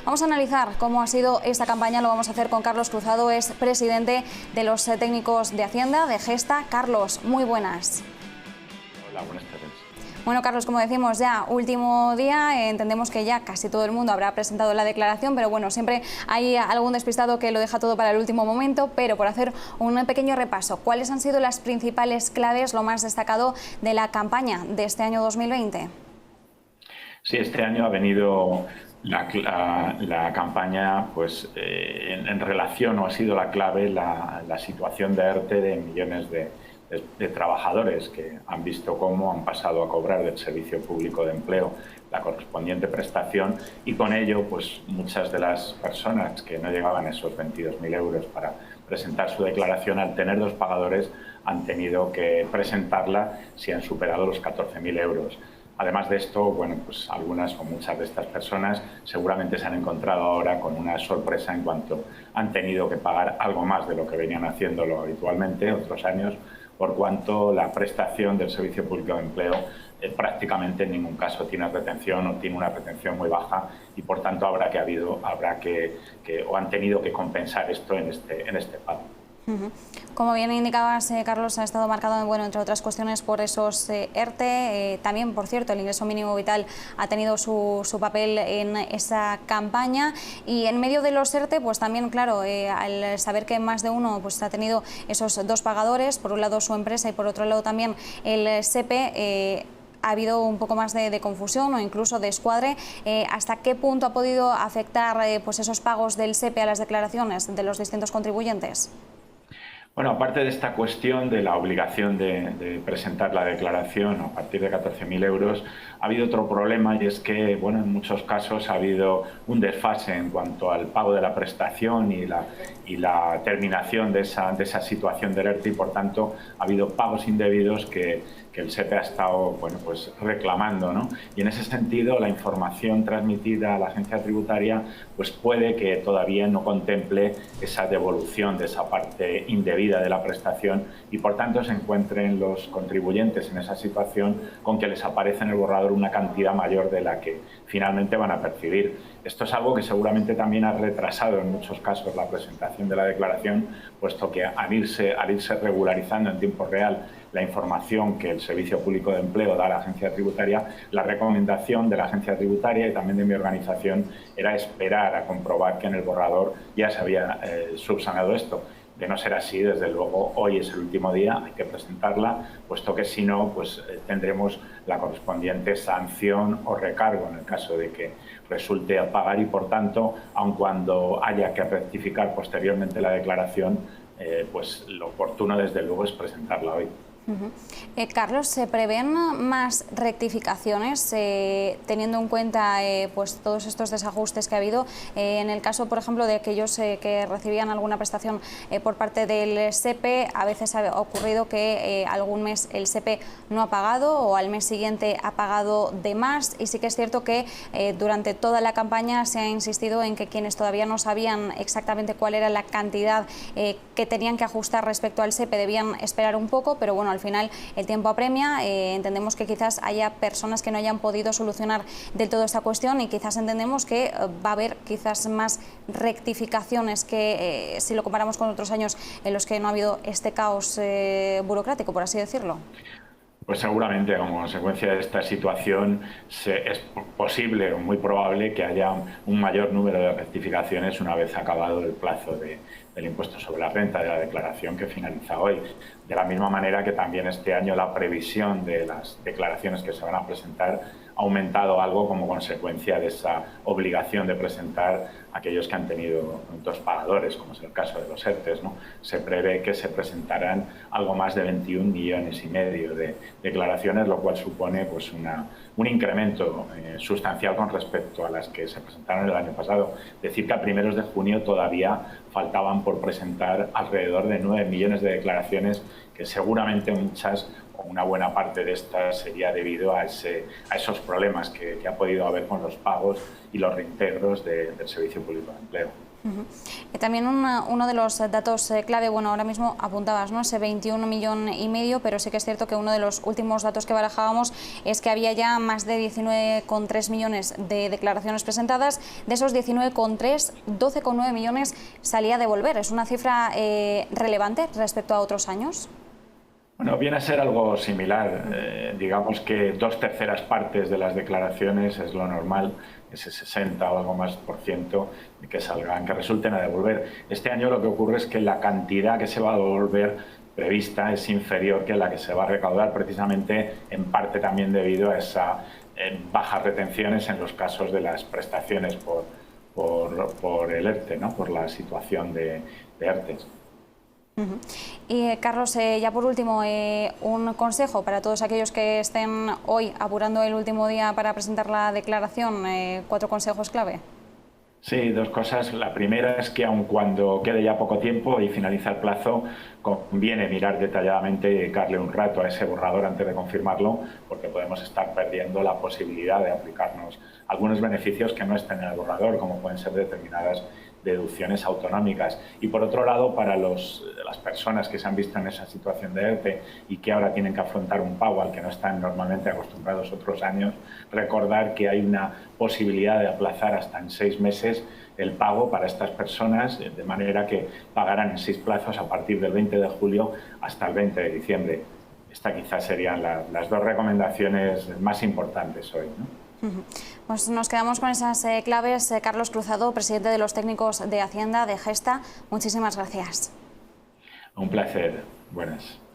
Vamos a analizar cómo ha sido esta campaña, lo vamos a hacer con Carlos Cruzado, es presidente de los técnicos de Hacienda, de Gesta. Carlos, muy buenas. Hola, buenas tardes. Bueno, Carlos, como decimos, ya último día, entendemos que ya casi todo el mundo habrá presentado la declaración, pero bueno, siempre hay algún despistado que lo deja todo para el último momento, pero por hacer un pequeño repaso, ¿cuáles han sido las principales claves, lo más destacado de la campaña de este año 2020? Sí, este año ha venido la campaña pues, en relación, o ha sido la clave, la situación de ERTE de millones de trabajadores que han visto cómo han pasado a cobrar del Servicio Público de Empleo la correspondiente prestación y con ello pues, muchas de las personas que no llegaban a esos 22.000 euros para presentar su declaración, al tener dos pagadores, han tenido que presentarla si han superado los 14.000 euros. Además de esto, bueno, pues algunas o muchas de estas personas seguramente se han encontrado ahora con una sorpresa en cuanto han tenido que pagar algo más de lo que venían haciéndolo habitualmente otros años, por cuanto la prestación del Servicio Público de Empleo prácticamente en ningún caso tiene retención o tiene una retención muy baja y por tanto habrá que o han tenido que compensar esto en este pago. Como bien indicabas, Carlos, ha estado marcado, bueno, entre otras cuestiones, por esos ERTE. También, por cierto, el ingreso mínimo vital ha tenido su papel en esa campaña. Y en medio de los ERTE, pues también, claro, al saber que más de uno pues, ha tenido esos dos pagadores, por un lado su empresa y por otro lado también el SEPE, ha habido un poco más de confusión o incluso de escuadre. ¿Hasta qué punto ha podido afectar pues esos pagos del SEPE a las declaraciones de los distintos contribuyentes? Bueno, aparte de esta cuestión de la obligación de presentar la declaración a partir de 14.000 euros, ha habido otro problema y es que, bueno, en muchos casos ha habido un desfase en cuanto al pago de la prestación y la terminación de esa situación del ERTE y, por tanto, ha habido pagos indebidos que el SEPE ha estado, bueno, pues reclamando, ¿no? Y en ese sentido, la información transmitida a la agencia tributaria pues puede que todavía no contemple esa devolución de esa parte indebida de la prestación y, por tanto, se encuentren los contribuyentes en esa situación con que les aparece en el borrador una cantidad mayor de la que finalmente van a percibir. Esto es algo que seguramente también ha retrasado en muchos casos la presentación de la declaración, puesto que al irse regularizando en tiempo real la información que el Servicio Público de Empleo da a la agencia tributaria, la recomendación de la agencia tributaria y también de mi organización era esperar a comprobar que en el borrador ya se había subsanado esto. De no ser así, desde luego, hoy es el último día, hay que presentarla, puesto que si no, pues tendremos la correspondiente sanción o recargo en el caso de que resulte a pagar y, por tanto, aun cuando haya que rectificar posteriormente la declaración, pues lo oportuno, desde luego, es presentarla hoy. Carlos, ¿se prevén más rectificaciones teniendo en cuenta pues todos estos desajustes que ha habido? En el caso, por ejemplo, de aquellos que recibían alguna prestación por parte del SEPE, a veces ha ocurrido que algún mes el SEPE no ha pagado o al mes siguiente ha pagado de más, y sí que es cierto que durante toda la campaña se ha insistido en que quienes todavía no sabían exactamente cuál era la cantidad que tenían que ajustar respecto al SEPE debían esperar un poco, pero bueno, al final el tiempo apremia. Entendemos que quizás haya personas que no hayan podido solucionar del todo esta cuestión y quizás entendemos que va a haber quizás más rectificaciones que si lo comparamos con otros años en los que no ha habido este caos burocrático, por así decirlo. Pues seguramente, como consecuencia de esta situación, es posible o muy probable que haya un mayor número de rectificaciones una vez acabado el plazo del impuesto sobre la renta, de la declaración que finaliza hoy. De la misma manera que también este año la previsión de las declaraciones que se van a presentar ha aumentado algo como consecuencia de esa obligación de presentar aquellos que han tenido dos pagadores, como es el caso de los ERTES, ¿no? Se prevé que se presentarán algo más de 21,5 millones de declaraciones, lo cual supone pues, un incremento sustancial con respecto a las que se presentaron el año pasado. Decir que a primeros de junio todavía faltaban por presentar alrededor de 9 millones de declaraciones, que seguramente muchas una buena parte de estas sería debido a esos problemas que ha podido haber con los pagos y los reintegros del Servicio Público de Empleo. También uno de los datos clave, bueno, ahora mismo apuntabas, ¿no?, ese 21,5 millones, pero sí que es cierto que uno de los últimos datos que barajábamos es que había ya más de 19,3 millones de declaraciones presentadas. De esos 19,3, 12,9 millones salía a devolver. ¿Es una cifra relevante respecto a otros años? Bueno, viene a ser algo similar. Digamos que 2/3 partes de las declaraciones es lo normal, ese 60 o algo más % que salgan, que resulten a devolver. Este año lo que ocurre es que la cantidad que se va a devolver prevista es inferior que la que se va a recaudar, precisamente en parte también debido a esas bajas retenciones en los casos de las prestaciones por el ERTE, ¿no?, por la situación de ERTEs. Y Carlos, ya por último, un consejo para todos aquellos que estén hoy apurando el último día para presentar la declaración, 4 consejos clave. Sí, 2 cosas. La primera es que aun cuando quede ya poco tiempo y finaliza el plazo, conviene mirar detalladamente y dedicarle un rato a ese borrador antes de confirmarlo, porque podemos estar perdiendo la posibilidad de aplicarnos algunos beneficios que no estén en el borrador, como pueden ser determinadas deducciones autonómicas. Y por otro lado, para las personas que se han visto en esa situación de ERTE y que ahora tienen que afrontar un pago al que no están normalmente acostumbrados otros años, recordar que hay una posibilidad de aplazar hasta en 6 meses el pago para estas personas, de manera que pagarán en 6 plazos a partir del 20 de julio hasta el 20 de diciembre. Estas quizás serían las 2 recomendaciones más importantes hoy, ¿no? Pues nos quedamos con esas claves. Carlos Cruzado, presidente de los técnicos de Hacienda de Gesta, muchísimas gracias. Un placer. Buenas.